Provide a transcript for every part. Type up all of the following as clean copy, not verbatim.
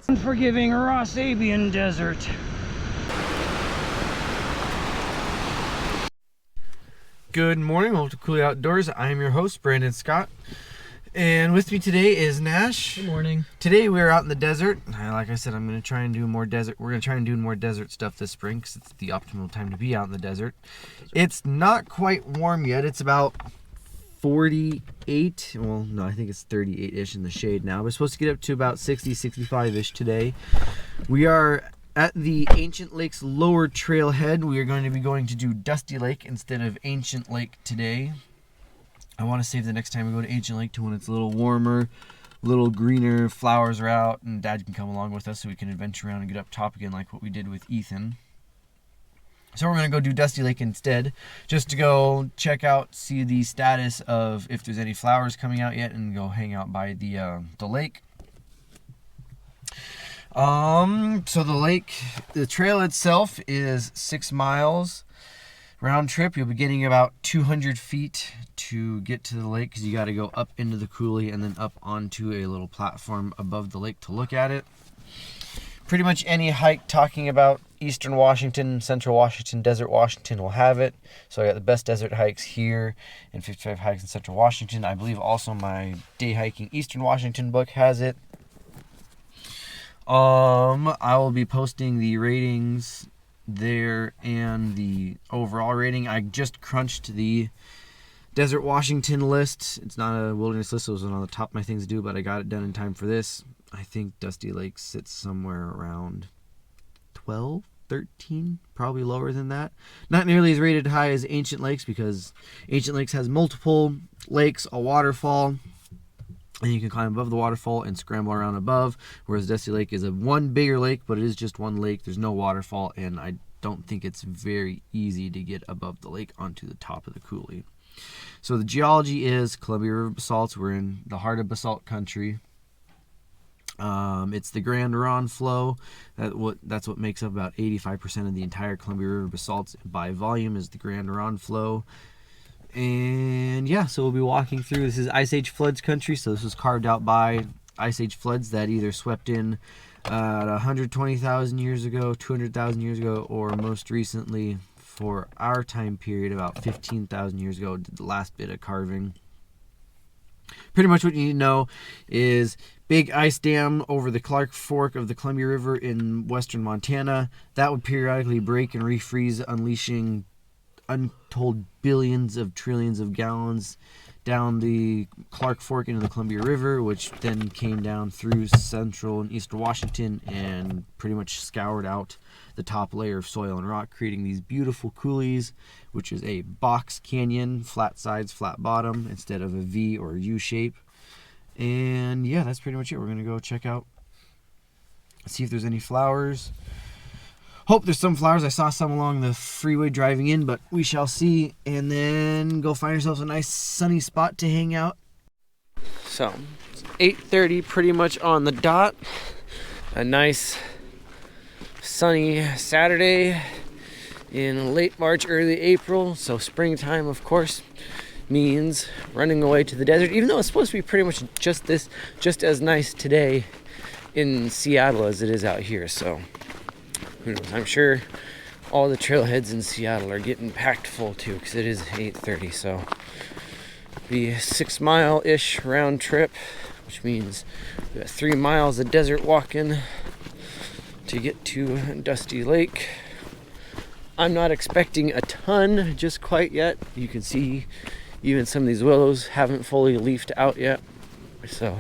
Unforgiving Ross-Abian Desert. Good morning, welcome to Coulee Outdoors. I am your host, Brandon Scott. And with me today is Nash. Good morning. Today we are out in the desert. Like I said, I'm going to try and do more desert. We're going to try and do more desert stuff this spring because it's the optimal time to be out in the desert. It's not quite warm yet. It's about 48. Well, no, I think it's 38-ish in the shade now. We're supposed to get up to about 60, 65-ish today. We are at the Ancient Lake's lower trailhead. We are going to be going to do Dusty Lake instead of Ancient Lake today. I want to save the next time we go to Ancient Lake to when it's a little warmer, a little greener, flowers are out, and Dad can come along with us so we can adventure around and get up top again like what we did with Ethan. So we're going to go do Dusty Lake instead, just to go check out, see the status of if there's any flowers coming out yet, and go hang out by the lake. So the trail itself is 6 miles. Round trip, you'll be getting about 200 feet to get to the lake because you got to go up into the coulee and then up onto a little platform above the lake to look at it. Pretty much any hike talking about Eastern Washington, Central Washington, Desert Washington will have it. So I got the best desert hikes here and 55 hikes in Central Washington. I believe also my day hiking Eastern Washington book has it. I will be posting the ratings there and the overall rating. I just crunched the Desert Washington list. It's not a wilderness list, so it wasn't on the top of my things to do, but I got it done in time for this. I think Dusty Lake sits somewhere around 12, 13, probably lower than that. Not nearly as rated high as Ancient Lakes because Ancient Lakes has multiple lakes, a waterfall, and you can climb above the waterfall and scramble around above, whereas Dusty Lake is one bigger lake, but it is just one lake. There's no waterfall, and I don't think it's very easy to get above the lake onto the top of the coulee. So the geology is Columbia River basalts. We're in the heart of basalt country. It's the Grand Ronde flow. That's what makes up about 85% of the entire Columbia River basalts by volume is the Grand Ronde flow. And yeah, so we'll be walking through. This is Ice Age floods country, so this was carved out by Ice Age floods that either swept in 120,000 years ago, 200,000 years ago, or most recently for our time period about 15,000 years ago did the last bit of carving. Pretty much what you need to know is big ice dam over the Clark Fork of the Columbia River in western Montana. That would periodically break and refreeze, unleashing untold billions of trillions of gallons down the Clark Fork into the Columbia River, which then came down through central and eastern Washington and pretty much scoured out the top layer of soil and rock, creating these beautiful coulees, which is a box canyon, flat sides, flat bottom, instead of a V or a U shape. And yeah, that's pretty much it. We're going to go check out, see if there's any flowers. Hope there's some flowers. I saw some along the freeway driving in, but we shall see. And then go find ourselves a nice sunny spot to hang out. So, it's 8:30 pretty much on the dot. A nice sunny Saturday in late March, early April. So springtime, of course, means running away to the desert. Even though it's supposed to be pretty much just as nice today in Seattle as it is out here. So who knows? I'm sure all the trailheads in Seattle are getting packed full too, because it is 8:30. So the 6 mile-ish round trip, which means we got 3 miles of desert walking to get to Dusty Lake. I'm not expecting a ton just quite yet. You can see even some of these willows haven't fully leafed out yet. So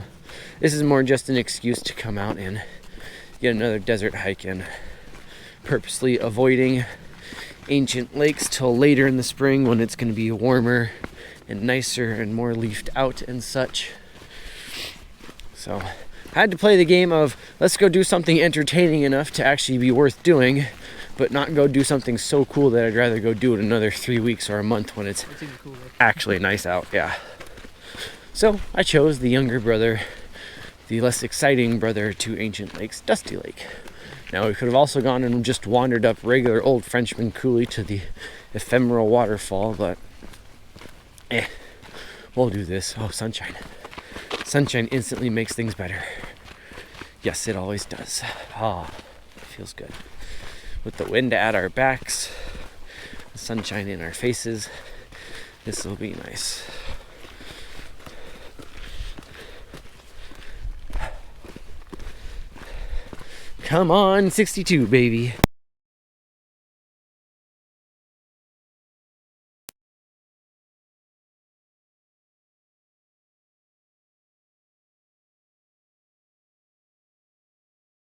this is more just an excuse to come out and get another desert hike in. Purposely avoiding Ancient Lakes till later in the spring when it's going to be warmer and nicer and more leafed out and such. So I had to play the game of let's go do something entertaining enough to actually be worth doing, but not go do something so cool that I'd rather go do it another 3 weeks or a month when it's actually nice out. Yeah. So I chose the younger brother, the less exciting brother to Ancient Lake's Dusty Lake. Now we could have also gone and just wandered up regular old Frenchman Coulee to the ephemeral waterfall, but we'll do this. Oh, sunshine. Sunshine instantly makes things better. Yes, it always does. Ah, feels good. With the wind at our backs, the sunshine in our faces, this will be nice. Come on, 62, baby.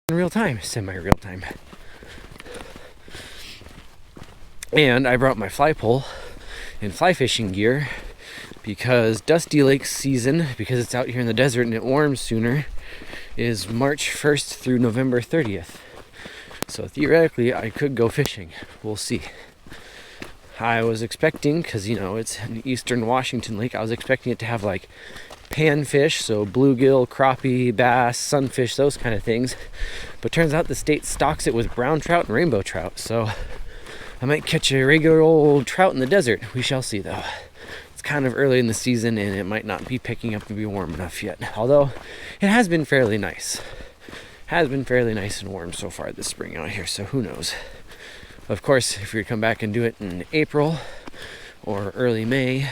In real time, semi-real time. And I brought my fly pole and fly fishing gear because Dusty Lake season, because it's out here in the desert and it warms sooner, is March 1st through November 30th. So theoretically, I could go fishing. We'll see. I was expecting, because you know it's an eastern Washington lake, I was expecting it to have like panfish, so bluegill, crappie, bass, sunfish, those kind of things. But turns out the state stocks it with brown trout and rainbow trout, so I might catch a regular old trout in the desert. We shall see though. It's kind of early in the season and it might not be picking up to be warm enough yet. Although it has been fairly nice. Has been fairly nice and warm so far this spring out here, so who knows. Of course, if we come back and do it in April or early May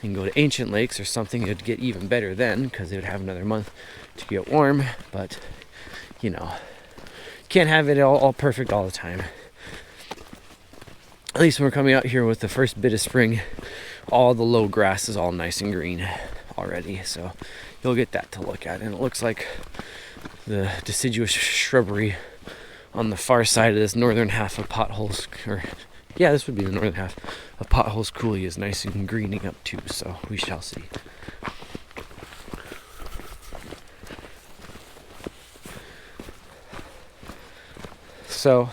and go to Ancient Lakes or something, it'd get even better then because it would have another month to get warm. But, you know, can't have it all perfect all the time. At least when we're coming out here with the first bit of spring, all the low grass is all nice and green already. So you'll get that to look at. And it looks like the deciduous shrubbery on the far side of this northern half of Potholes, or yeah, this would be the northern half of Potholes Coulee, is nice and greening up too, so we shall see. So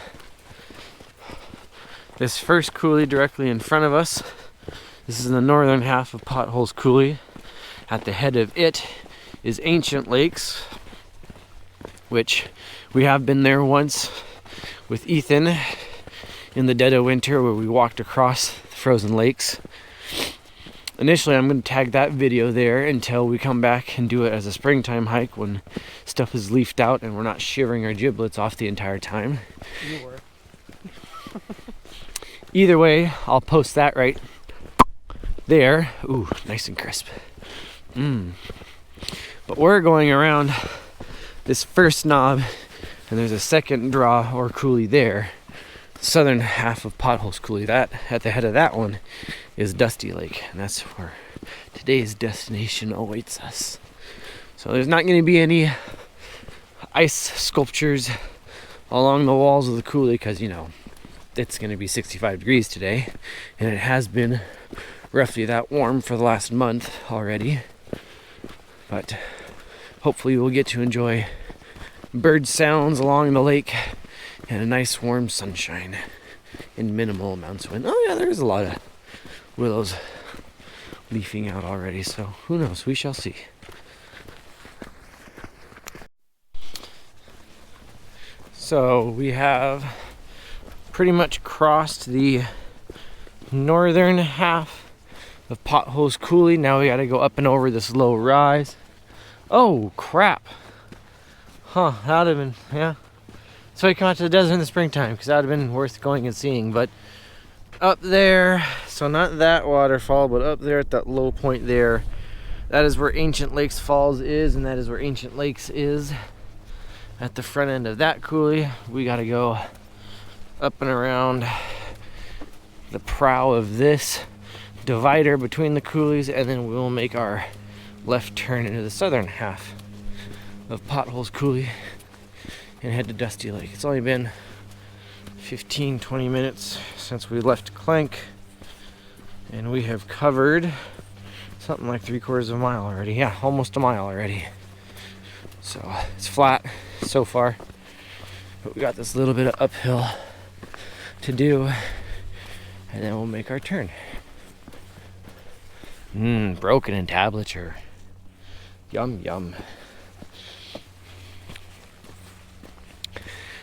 this first coulee directly in front of us, this is the northern half of Potholes Coulee. At the head of it is Ancient Lakes, which we have been there once with Ethan in the dead of winter where we walked across the frozen lakes. Initially, I'm going to tag that video there until we come back and do it as a springtime hike when stuff is leafed out and we're not shivering our giblets off the entire time. You were. Either way, I'll post that right there. Ooh, nice and crisp. But we're going around this first knob, and there's a second draw or coulee there. Southern half of Potholes Coulee. That at the head of that one is Dusty Lake, and that's where today's destination awaits us. So there's not going to be any ice sculptures along the walls of the coulee because, you know, it's going to be 65 degrees today, and it has been roughly that warm for the last month already. But hopefully we'll get to enjoy bird sounds along the lake and a nice warm sunshine in minimal amounts of wind. Oh yeah, there's a lot of willows leafing out already, so who knows, we shall see. So we have pretty much crossed the northern half of Potholes Coulee. Now we gotta go up and over this low rise. Oh crap. Huh, that would have been, yeah. So we come out to the desert in the springtime because that would have been worth going and seeing. But up there, so not that waterfall, but up there at that low point there, that is where Ancient Lakes Falls is, and that is where Ancient Lakes is. At the front end of that coulee, we gotta go up and around the prow of this divider between the coulees, and then we'll make our left turn into the southern half of Potholes Coulee and head to Dusty Lake. It's only been 15-20 minutes since we left Clank, and we have covered something like 3/4 of a mile already. Yeah, almost a mile already. So it's flat so far, but we got this little bit of uphill to do, and then we'll make our turn. Broken entablature. Yum yum.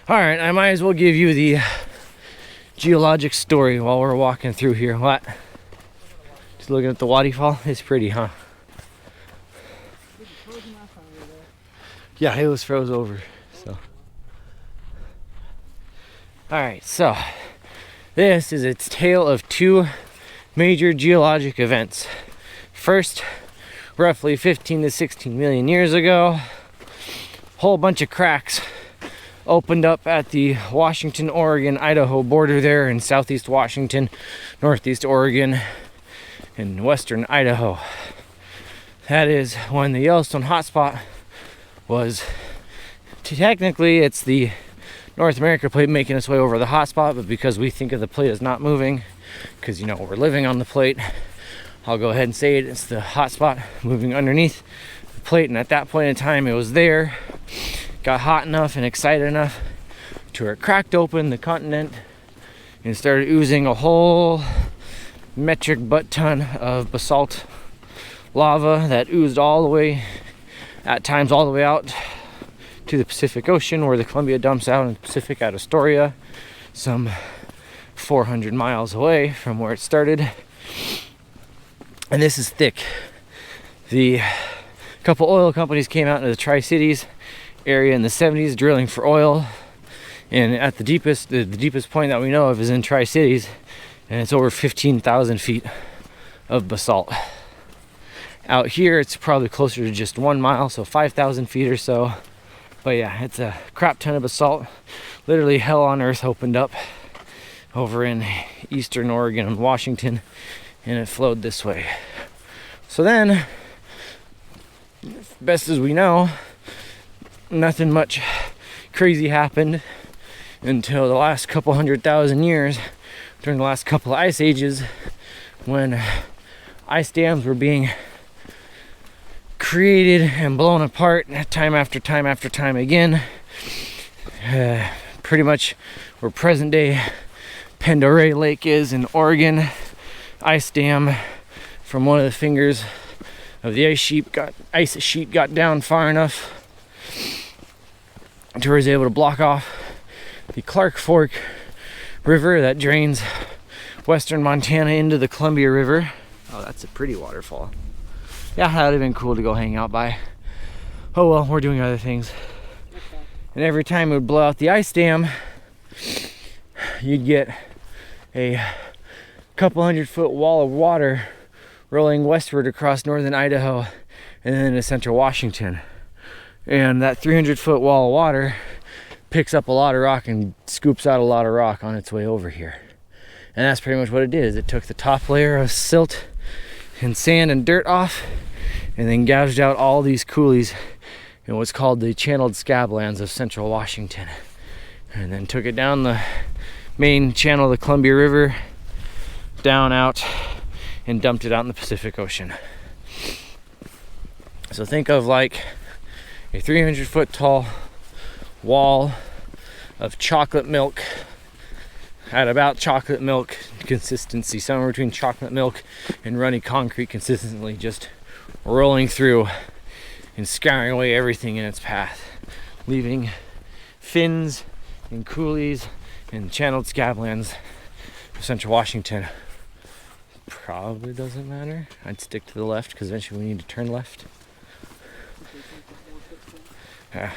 Alright, I might as well give you the geologic story while we're walking through here. What? Just looking at the waterfall? It's pretty, huh? Good Yeah, it was froze over. So, all right. So, this is its tale of two major geologic events. First, roughly 15 to 16 million years ago, whole bunch of cracks opened up at the Washington, Oregon, Idaho border there in southeast Washington, northeast Oregon, and western Idaho. That is when the Yellowstone hotspot was, technically it's the North America plate making its way over the hotspot, but because we think of the plate as not moving, because you know we're living on the plate, I'll go ahead and say it, it's the hotspot moving underneath the plate. And at that point in time it was there, got hot enough and excited enough to where it cracked open the continent and started oozing a whole metric butt ton of basalt lava that oozed all the way, at times all the way out to the Pacific Ocean, where the Columbia dumps out in the Pacific at Astoria, some 400 miles away from where it started. And this is thick. The couple oil companies came out into the Tri-Cities area in the 70s drilling for oil, and at the deepest point that we know of is in Tri-Cities, and it's over 15,000 feet of basalt. Out here it's probably closer to just 1 mile, so 5,000 feet or so. But yeah, it's a crap ton of basalt. Literally hell on earth opened up over in eastern Oregon and Washington, and it flowed this way. So then, best as we know, nothing much crazy happened until the last couple 100,000 years, during the last couple of ice ages, when ice dams were being created and blown apart time after time after time again. Pretty much where present day Pandora Lake is in Oregon, ice dam from one of the fingers of the ice sheet got down far enough to where it was able to block off the Clark Fork River that drains western Montana into the Columbia River. Oh, that's a pretty waterfall. Yeah, that would have been cool to go hang out by. Oh well, we're doing other things. Okay. And every time it would blow out the ice dam, you'd get a couple 100-foot wall of water rolling westward across northern Idaho and then into central Washington. And that 300-foot wall of water picks up a lot of rock and scoops out a lot of rock on its way over here. And that's pretty much what it did, is it took the top layer of silt and sand and dirt off, and then gouged out all these coulees in what's called the channeled scablands of central Washington, and then took it down the main channel of the Columbia River, down out, and dumped it out in the Pacific Ocean. So think of like a 300-foot tall wall of chocolate milk, at about chocolate milk consistency, somewhere between chocolate milk and runny concrete consistently, just rolling through and scouring away everything in its path, leaving fins and coulees and channeled scablands of central Washington. Probably doesn't matter. I'd stick to the left because eventually we need to turn left. And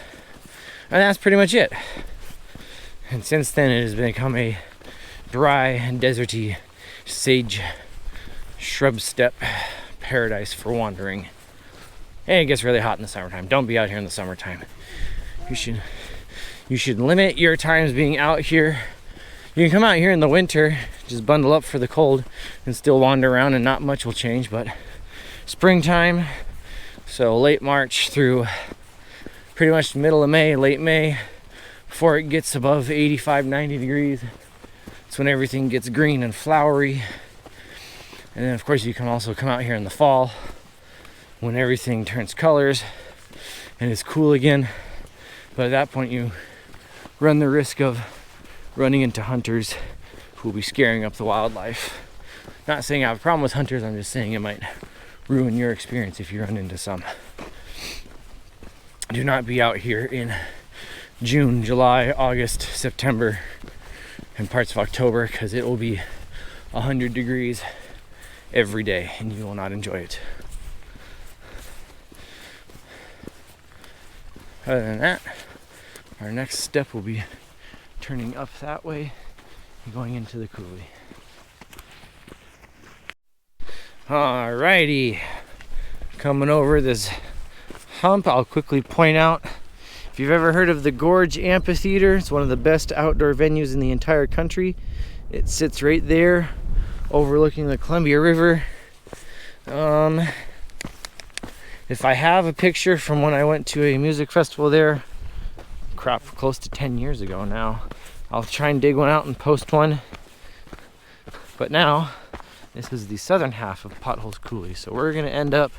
that's pretty much it. And since then it has become a dry and deserty sage shrub steppe paradise for wandering. And it gets really hot in the summertime. Don't be out here in the summertime. You should limit your times being out here. You can come out here in the winter, just bundle up for the cold and still wander around and not much will change. But springtime, so late March through pretty much the middle of May, late May, before it gets above 85, 90 degrees, it's when everything gets green and flowery. And then of course you can also come out here in the fall when everything turns colors and it's cool again. But at that point you run the risk of running into hunters who will be scaring up the wildlife. Not saying I have a problem with hunters, I'm just saying it might ruin your experience if you run into some. Do not be out here in June, July, August, September, and parts of October, because it will be 100 degrees every day and you will not enjoy it. Other than that, our next step will be turning up that way and going into the coulee. Alrighty, coming over this hump, I'll quickly point out, if you've ever heard of the Gorge Amphitheater, it's one of the best outdoor venues in the entire country. It sits right there overlooking the Columbia River. If I have a picture from when I went to a music festival there, crap, close to 10 years ago now, I'll try and dig one out and post one. But now, this is the southern half of Potholes Coulee, so we're gonna end up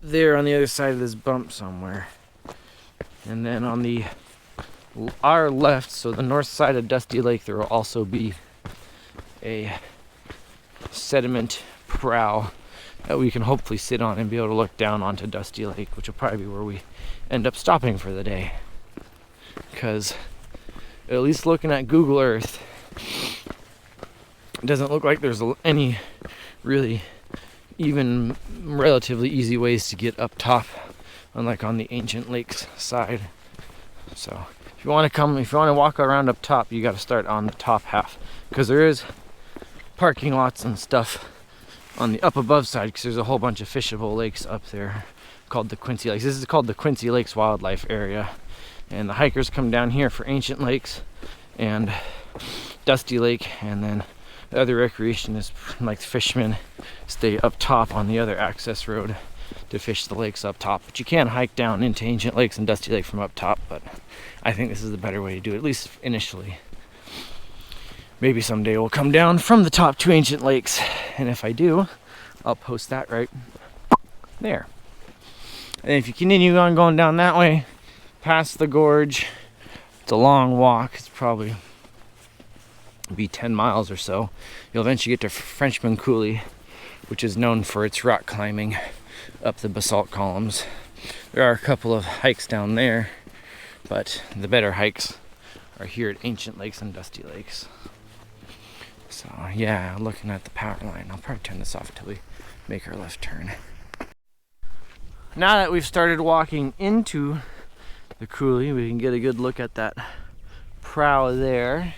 there on the other side of this bump somewhere. And then on our left, so the north side of Dusty Lake, there will also be a sediment prow that we can hopefully sit on and be able to look down onto Dusty Lake, which will probably be where we end up stopping for the day. Because at least looking at Google Earth, it doesn't look like there's any really even relatively easy ways to get up top, unlike on the Ancient Lakes side. So if you want to walk around up top, you got to start on the top half, because there is parking lots and stuff on the up above side, because there's a whole bunch of fishable lakes up there called the Quincy Lakes. This is called the Quincy Lakes Wildlife Area, and the hikers come down here for Ancient Lakes and Dusty Lake, and then the other recreationists, like fishermen, stay up top on the other access road to fish the lakes up top. But you can hike down into Ancient Lakes and Dusty Lake from up top, but I think this is the better way to do it, at least initially. Maybe someday we'll come down from the top to Ancient Lakes, and if I do, I'll post that right there. And if you continue on going down that way, past the gorge, it's a long walk. It's probably be 10 miles or so. You'll eventually get to Frenchman Coulee, which is known for its rock climbing up the basalt columns. There are a couple of hikes down there, but the better hikes are here at Ancient Lakes and Dusty Lakes. So yeah, looking at the power line, I'll probably turn this off until we make our left turn. Now that we've started walking into the coulee, we can get a good look at that prow there,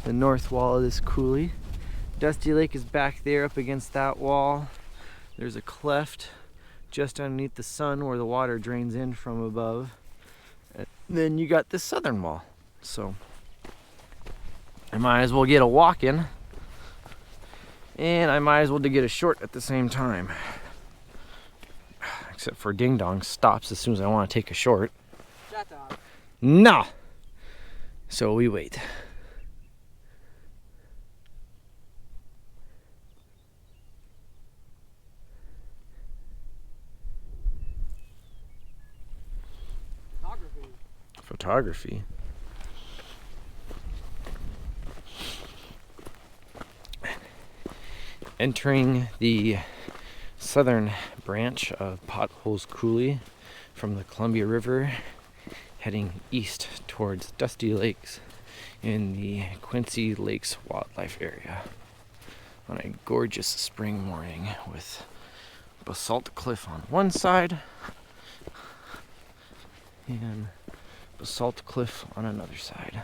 the north wall of this coulee. Dusty Lake is back there up against that wall. There's a cleft just underneath the sun where the water drains in from above. And then you got this southern wall. So I might as well get a walk in, and I might as well get a short at the same time. Except for Ding Dong stops as soon as I want to take a short. Shut up. No! So we wait. Photography. Entering the southern branch of Potholes Coulee from the Columbia River, heading east towards Dusty Lakes in the Quincy Lakes Wildlife Area on a gorgeous spring morning with basalt cliff on one side and basalt cliff on another side.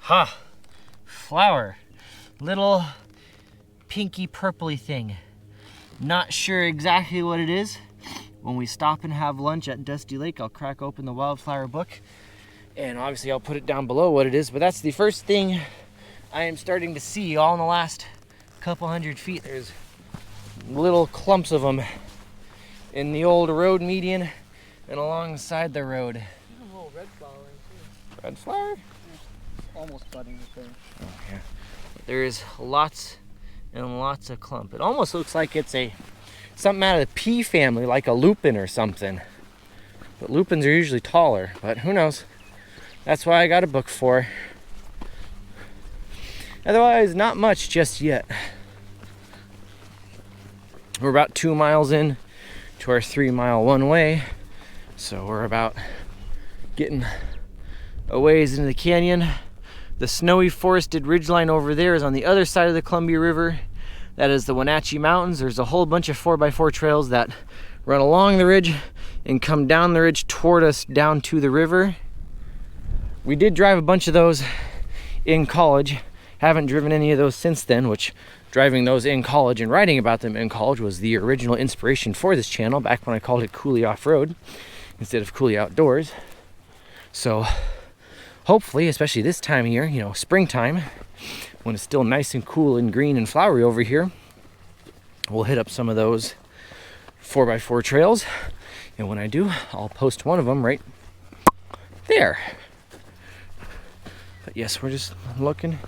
Ha! Flower. Little pinky purpley thing. Not sure exactly what it is. When we stop and have lunch at Dusty Lake, I'll crack open the wildflower book. And obviously I'll put it down below what it is, but that's the first thing I am starting to see all in the last couple hundred feet. There's little clumps of them in the old road median and alongside the road. Even a little red flowering too. Red flower? Almost budding the thing. Oh yeah. There is lots and lots of clump. It almost looks like it's something out of the pea family, like a lupin or something. But lupins are usually taller, but who knows? That's why I got a book for. Otherwise, not much just yet. We're about 2 miles in to our 3-mile one-way, so we're about getting a ways into the canyon. The snowy forested ridgeline over there is on the other side of the Columbia River. That is the Wenatchee Mountains. There's a whole bunch of 4x4 trails that run along the ridge and come down the ridge toward us down to the river. We did drive a bunch of those in college. Haven't driven any of those since then, which driving those in college and writing about them in college was the original inspiration for this channel back when I called it Coulee Off-Road instead of Coulee Outdoors. So hopefully, especially this time of year, you know, springtime, when it's still nice and cool and green and flowery over here, we'll hit up some of those 4x4 trails. And when I do, I'll post one of them right there. But yes, we're just looking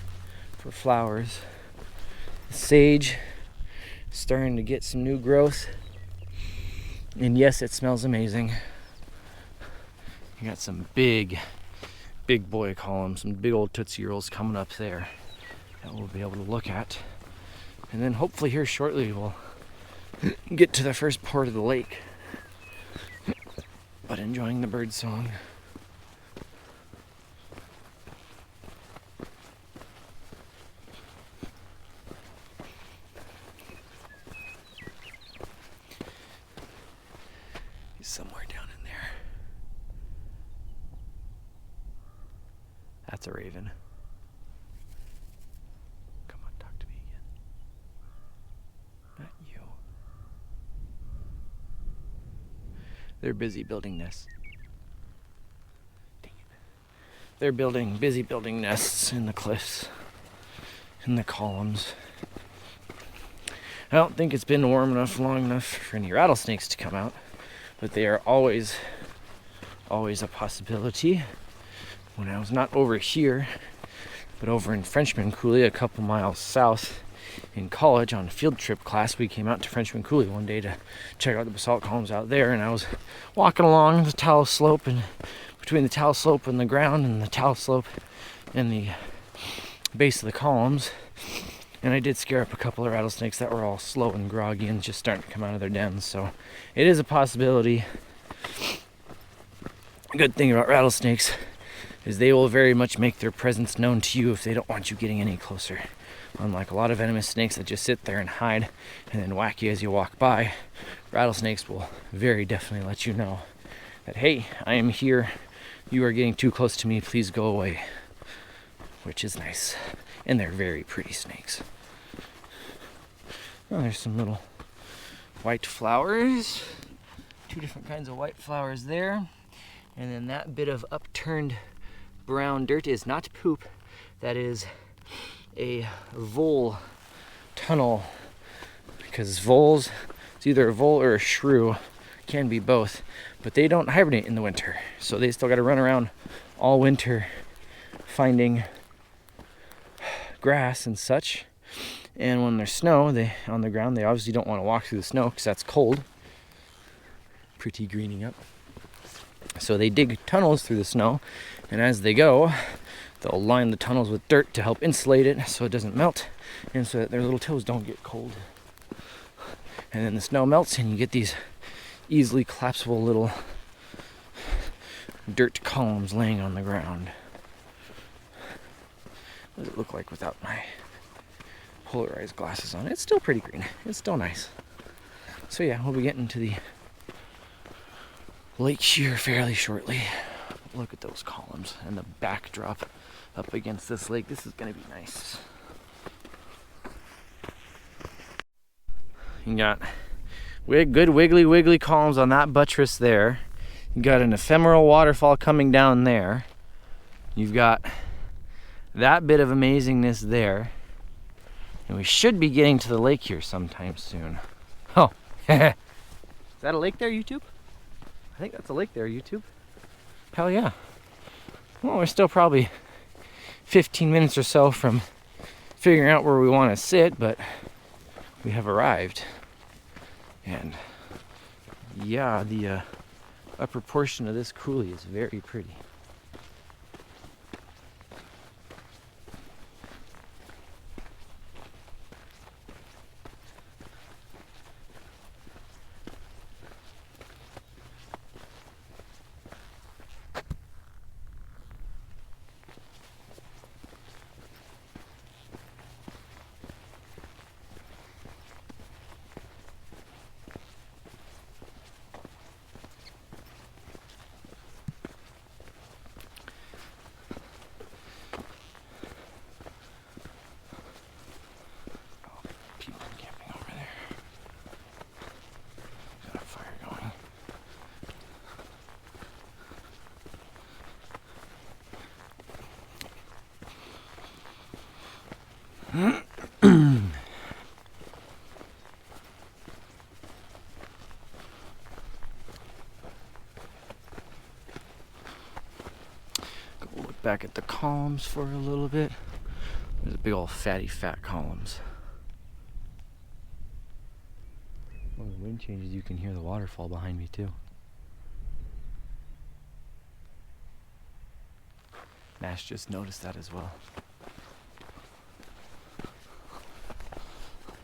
for flowers. The sage starting to get some new growth. And yes, it smells amazing. You got some big boy columns, some big old Tootsie Rolls coming up there that we'll be able to look at. And then hopefully here shortly we'll get to the first part of the lake. But enjoying the bird song. He's somewhere down in there. That's a raven. Come on, talk to me again. Not you. They're busy building nests. Dang it. They're busy building nests in the cliffs, in the columns. I don't think it's been warm enough, long enough for any rattlesnakes to come out, but they are always a possibility. When I was not over here, but over in Frenchman Coulee, a couple miles south in college on a field trip class, we came out to Frenchman Coulee one day to check out the basalt columns out there, and I was walking along the talus slope, and between the talus slope and the ground and the talus slope and the base of the columns, and I did scare up a couple of rattlesnakes that were all slow and groggy and just starting to come out of their dens, so it is a possibility. Good thing about rattlesnakes is they will very much make their presence known to you if they don't want you getting any closer. Unlike a lot of venomous snakes that just sit there and hide and then whack you as you walk by, rattlesnakes will very definitely let you know that, hey, I am here, you are getting too close to me, please go away. Which is nice. And they're very pretty snakes. Oh, there's some little white flowers. 2 different kinds of white flowers there. And then that bit of upturned brown dirt is not poop. That is a vole tunnel. Because voles, it's either a vole or a shrew. Can be both. But they don't hibernate in the winter. So they still got to run around all winter finding grass and such. And when there's snow on the ground, they obviously don't want to walk through the snow because that's cold. Pretty greening up. So they dig tunnels through the snow, and as they go, they'll line the tunnels with dirt to help insulate it so it doesn't melt, and so that their little toes don't get cold. And then the snow melts, and you get these easily collapsible little dirt columns laying on the ground. What does it look like without my polarized glasses on? It's still pretty green. It's still nice. So yeah, we'll be getting to the lake here fairly shortly. Look at those columns and the backdrop up against this lake. This is gonna be nice. You got good wiggly columns on that buttress there. You got an ephemeral waterfall coming down there. You've got that bit of amazingness there. And we should be getting to the lake here sometime soon. Oh, is that a lake there, YouTube? I think that's a lake there, YouTube. Hell yeah. Well, we're still probably 15 minutes or so from figuring out where we want to sit, but we have arrived. And yeah, the upper portion of this coulee is very pretty. Look back at the columns for a little bit. There's big old fatty fat columns. When the wind changes, you can hear the waterfall behind me too. Nash just noticed that as well.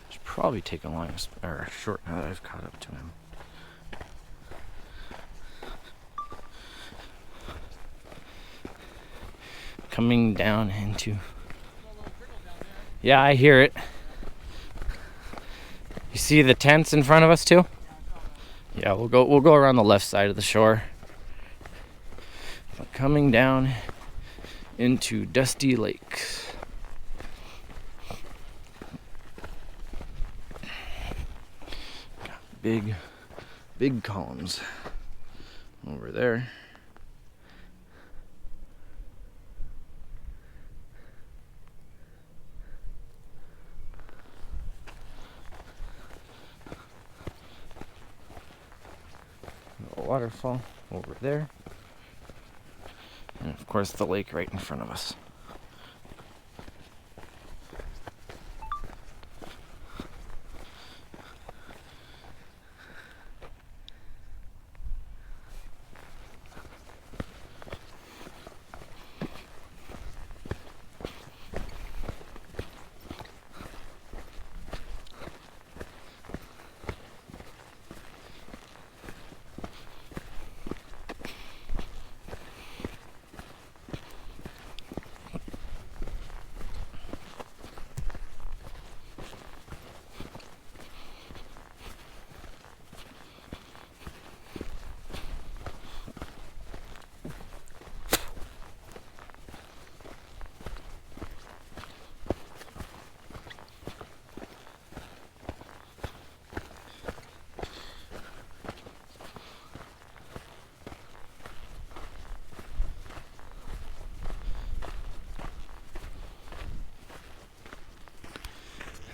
Should probably take a long or short now that I've caught up to him. Coming down into. Yeah, I hear it. You see the tents in front of us too? Yeah, we'll go around the left side of the shore. But coming down into Dusty Lake. Got big columns over there. Waterfall over there, and of course the lake right in front of us.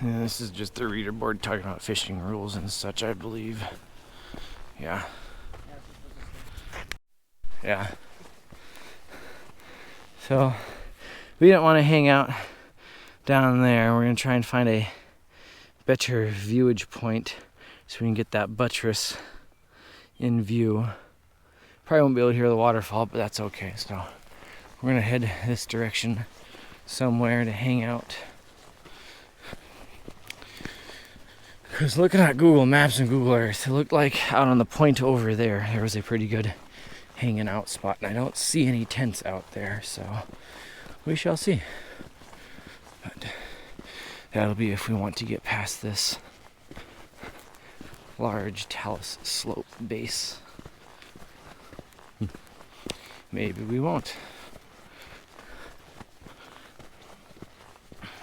And this is just the reader board talking about fishing rules and such, I believe. Yeah. Yeah. So, we didn't want to hang out down there. We're going to try and find a better viewage point so we can get that buttress in view. Probably won't be able to hear the waterfall, but that's okay. So, we're going to head this direction somewhere to hang out. Because looking at Google Maps and Google Earth, it looked like out on the point over there, there was a pretty good hanging out spot. And I don't see any tents out there, so we shall see. But that'll be if we want to get past this large talus slope base. Maybe we won't.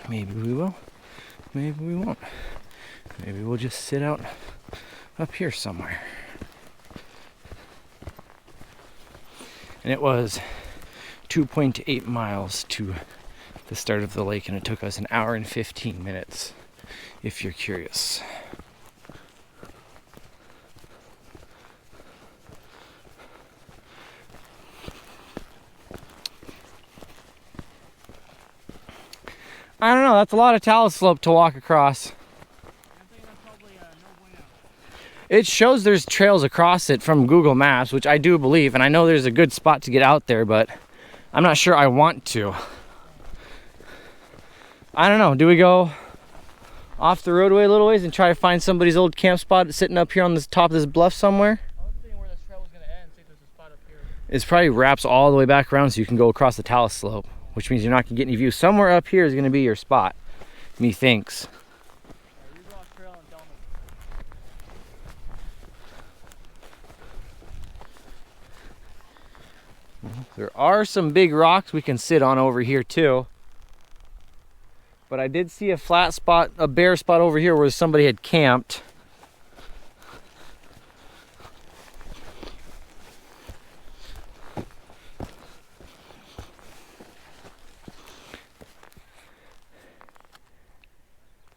Maybe we will. Maybe we won't. Maybe we'll just sit out up here somewhere. And it was 2.8 miles to the start of the lake, and it took us an hour and 15 minutes, if you're curious. I don't know, that's a lot of talus slope to walk across. It shows there's trails across it from Google Maps, which I do believe, and I know there's a good spot to get out there, but I'm not sure I want to. I don't know, do we go off the roadway a little ways and try to find somebody's old camp spot sitting up here on the top of this bluff somewhere? I was thinking where this trail was going to end, see if there's a spot up here. It probably wraps all the way back around so you can go across the talus slope, which means you're not going to get any view. Somewhere up here is going to be your spot, methinks. You go off trail and tell me. There are some big rocks we can sit on over here too. But I did see a flat spot, a bare spot over here where somebody had camped.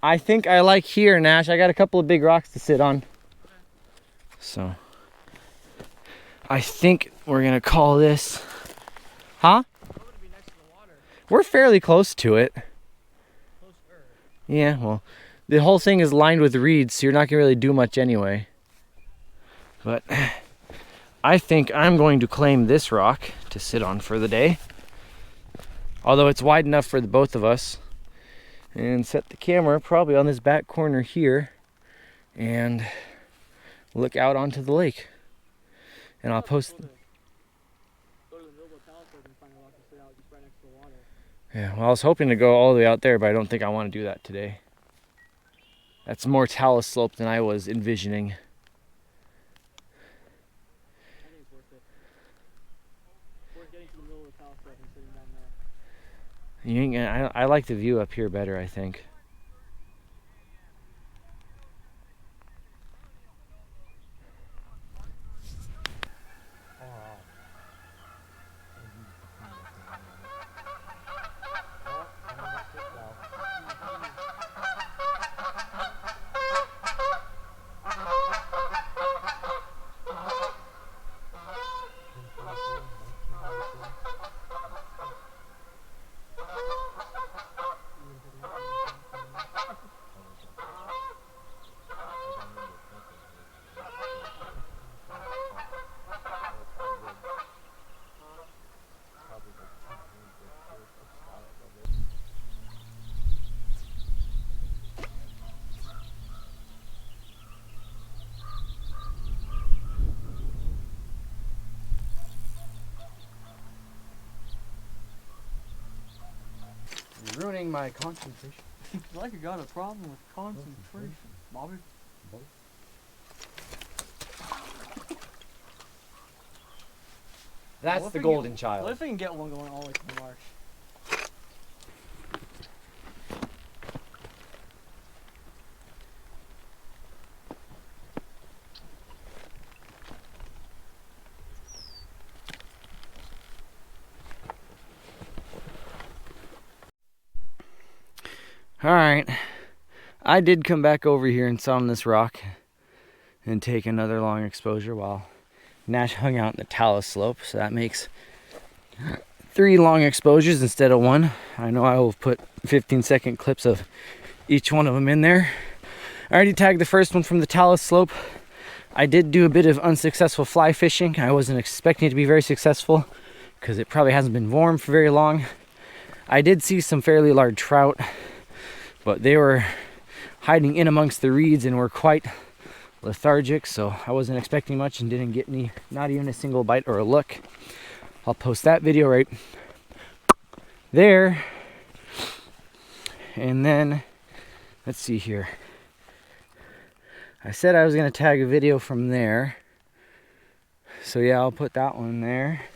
I think I like here, Nash. I got a couple of big rocks to sit on. So I think we're gonna call this, huh? We're going to be next to the water. We're fairly close to it. Closer. Yeah, well, the whole thing is lined with reeds, so you're not gonna really do much anyway. But I think I'm going to claim this rock to sit on for the day. Although it's wide enough for the both of us. And set the camera probably on this back corner here and look out onto the lake. And I'll post. Go to the middle of the talus slope and find a rock to sit out just right next to the water. Yeah, well, I was hoping to go all the way out there, but I don't think I want to do that today. That's more talus slope than I was envisioning. I think it's worth it. Worth getting to the middle of the talus slope and sitting down there. You ain't gonna, I like the view up here better, I think. You're ruining my concentration. It's like you got a problem with concentration, Bobby. That's What the if we golden What child. if we can get one going all the way to the marsh? Alright, I did come back over here and sit on this rock and take another long exposure while Nash hung out in the talus slope, so that makes 3 long exposures instead of 1. I know I will put 15-second clips of each one of them in there. I already tagged the first one from the talus slope. I did do a bit of unsuccessful fly fishing. I wasn't expecting it to be very successful because it probably hasn't been warm for very long. I did see some fairly large trout, but they were hiding in amongst the reeds and were quite lethargic, so I wasn't expecting much and didn't get any, not even a single bite or a look. I'll post that video right there. And then, let's see here. I said I was gonna tag a video from there. So yeah, I'll put that one there.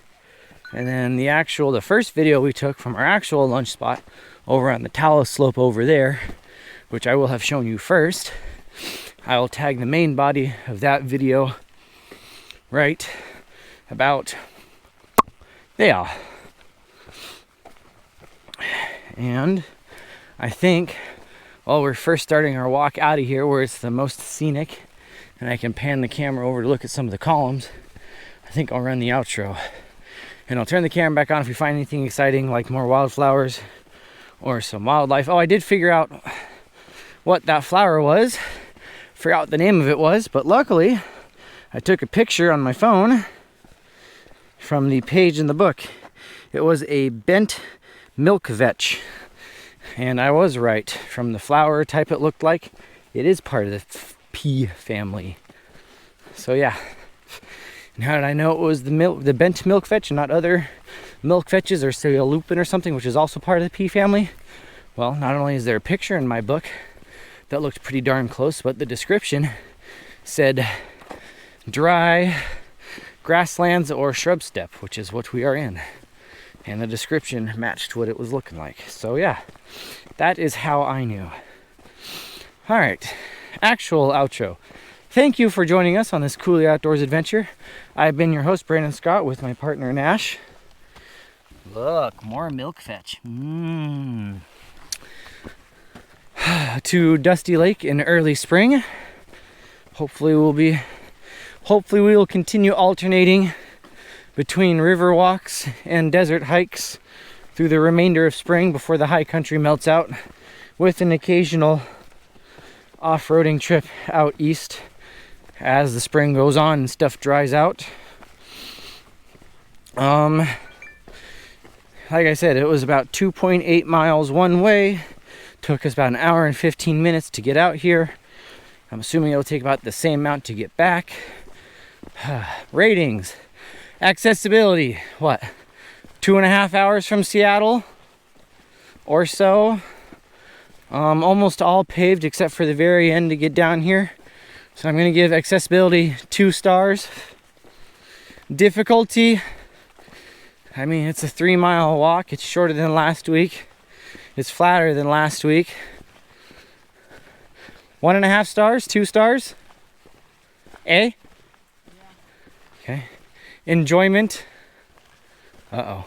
And then the first video we took from our actual lunch spot over on the talus slope over there, which I will have shown you first. I will tag the main body of that video right about there. And I think while we're first starting our walk out of here where it's the most scenic and I can pan the camera over to look at some of the columns, I think I'll run the outro. And I'll turn the camera back on if we find anything exciting like more wildflowers or some wildlife. Oh, I did figure out what that flower was. Forgot what the name of it was, but luckily I took a picture on my phone from the page in the book. It was a bent milk vetch. And I was right. From the flower type it looked like, it is part of the pea family. So yeah. And how did I know it was the bent milk vetch and not other milk vetches or cereal lupin or something, which is also part of the pea family? Well, not only is there a picture in my book that looked pretty darn close, but the description said dry grasslands or shrub steppe, which is what we are in. And the description matched what it was looking like. So yeah, that is how I knew. All right, actual outro. Thank you for joining us on this Coulee Outdoors adventure. I've been your host, Brandon Scott, with my partner, Nash. Look, more milk fetch. To Dusty Lake in early spring. Hopefully we will continue alternating between river walks and desert hikes through the remainder of spring before the high country melts out, with an occasional off-roading trip out east as the spring goes on and stuff dries out. Like I said, it was about 2.8 miles one way. Took us about an hour and 15 minutes to get out here. I'm assuming it'll take about the same amount to get back. Ratings. Accessibility, what? 2.5 hours from Seattle or so. Almost all paved except for the very end to get down here. So I'm going to give accessibility 2 stars. Difficulty, I mean, it's a 3-mile walk. It's shorter than last week. It's flatter than last week. 1.5 stars, 2 stars. A? Yeah. Okay. Enjoyment. Uh-oh.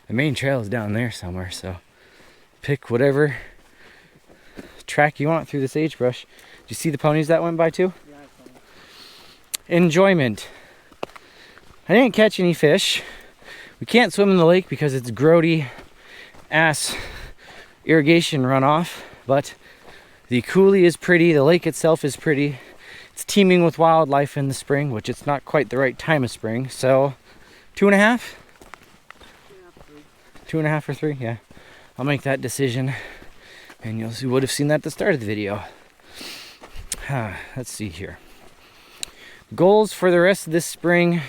The main trail is down there somewhere, so pick whatever track you want through the sagebrush. Did you see the ponies that went by too? Yeah, I saw them. Enjoyment. I didn't catch any fish. We can't swim in the lake because it's grody ass irrigation runoff, but the coulee is pretty, the lake itself is pretty. It's teeming with wildlife in the spring, which it's not quite the right time of spring, so 2.5? 2.5, 3. 2.5 or 3, yeah. I'll make that decision, and you would have seen that at the start of the video. Let's see here. Goals for the rest of this spring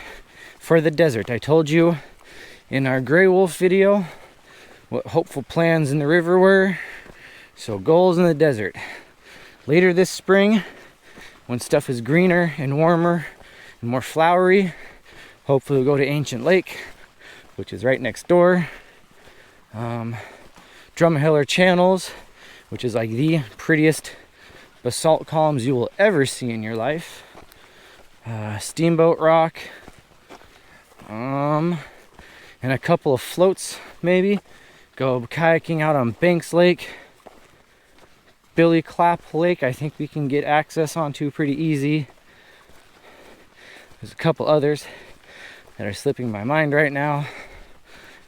for the desert. I told you in our Grey Wolf video what hopeful plans in the river were. So goals in the desert. Later this spring, when stuff is greener and warmer and more flowery, hopefully we'll go to Ancient Lake, which is right next door. Drumheller Channels, which is like the prettiest basalt columns you will ever see in your life. Steamboat Rock. And a couple of floats, maybe. Go kayaking out on Banks Lake. Billy Clap Lake, I think we can get access onto pretty easy. There's a couple others that are slipping my mind right now.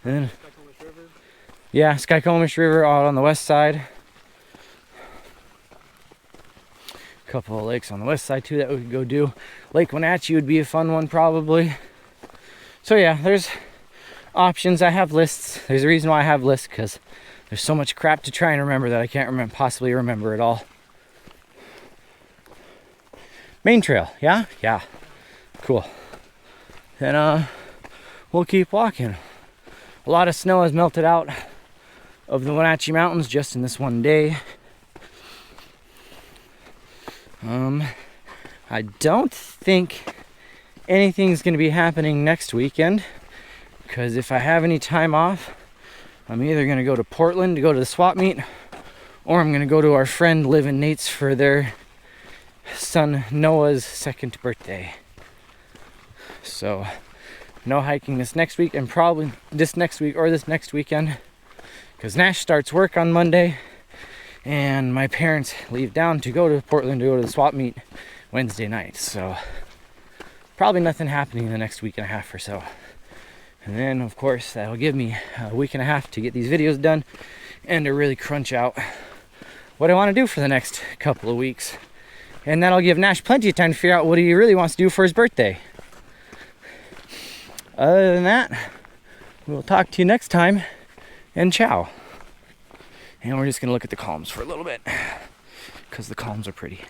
And then, Skycomish River. yeah, Skycomish River out on the west side. A couple of lakes on the west side too that we could go do. Lake Wenatchee would be a fun one probably. So yeah, there's options. I have lists. There's a reason why I have lists, because there's so much crap to try and remember that I can't possibly remember it all. Main trail, yeah? Yeah. Cool. Then we'll keep walking. A lot of snow has melted out of the Wenatchee Mountains just in this one day. I don't think anything's going to be happening next weekend, because if I have any time off, I'm either going to go to Portland to go to the swap meet, or I'm going to go to our friend Liv and Nate's for their son Noah's 2nd birthday. So no hiking this next week, and probably this next week or this next weekend, because Nash starts work on Monday and my parents leave down to go to Portland to go to the swap meet Wednesday night. So probably nothing happening in the next week and a half or so. And then of course that'll give me a week and a half to get these videos done and to really crunch out what I want to do for the next couple of weeks. And that'll give Nash plenty of time to figure out what he really wants to do for his birthday. Other than that, we'll talk to you next time, and ciao. And we're just gonna look at the columns for a little bit, because the columns are pretty.